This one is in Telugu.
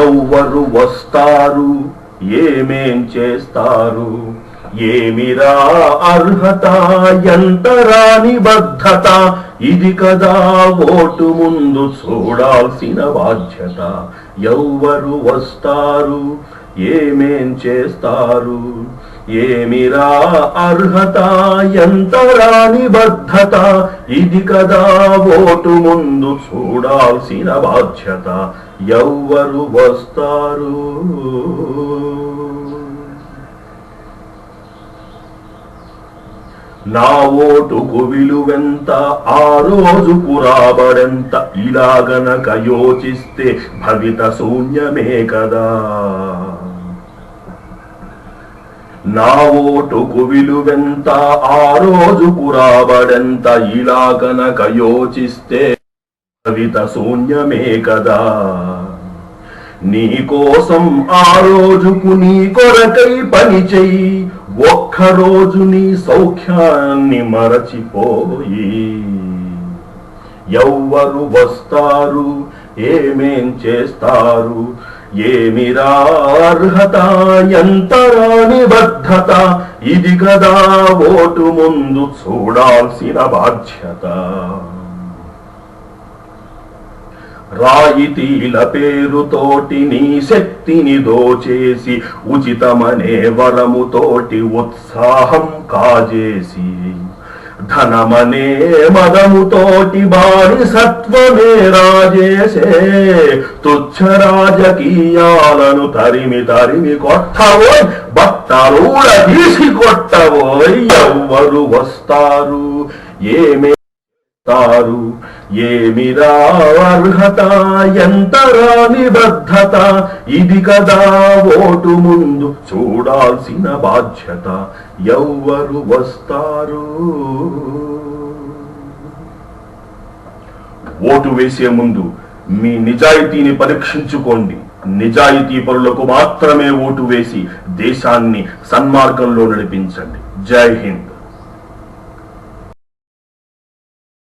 ఎవ్వరు వస్తారు, ఏమేం చేస్తారు, ఏమిరా అర్హత, ఎంతరా నిబద్ధత, ఇది కదా ఓటు ముందు చూడాల్సిన బాధ్యత. ఎవ్వరు వస్తారు, ఏమేం చేస్తారు, ఏమిరా అర్హత, ఎంతరా నిబద్ధత, ఇది కదా ఓటు ముందు చూడాల్సిన బాధ్యత. ఎవ్వరు వస్తారు. నా ఓటుకు విలువెంత, ఆ రోజుకు రాబడెంత, ఇలాగనక యోచిస్తే భవిత శూన్యమే కదా. నా ఓటుకు విలువెంత, ఆ రోజుకు రాబడెంత, ఇలాగనక యోచిస్తే భవిత శూన్యమే కదా. నీ కోసం ఆ రోజుకు నీ కొరకై పని చెయ్యి, ఒక్కరోజు నీ సౌఖ్యాన్ని మరచిపోయి. ఎవ్వరు వస్తారు, ఏమేం చేస్తారు, ఏమిరా అర్హత, ఎంతరా నిబద్ధత, ఇది కదా ఓటు ముందు చూడాల్సిన బాధ్యత. రాయితీల పేరుతోటి నీ శక్తిని దోచేసి, ఉచితమనే వరముతోటి ఉత్సాహం కాజేసి, ధనమనే మదముతోటి బానిసత్వమే రాజేసే, తుచ్చ రాజకీయాలను తరిమి తరిమి కొట్టవోయ్, బట్టలూడ తీసి కొట్టవోయ్. ఎవ్వరు వస్తారు, ఏమే ఏమిరా అర్హత, ఎంతరా నిబద్ధత, ఇది కదా ఓటు ముందు చూడాల్సిన బాధ్యత. ఎవ్వరు వస్తారు. ఓటు వేసే ముందు మీ నిజాయితీని పరీక్షించుకోండి. నిజాయితీ పరులకు మాత్రమే ఓటు వేసి దేశాన్ని సన్మార్గంలో నడిపించండి. జై హింద్.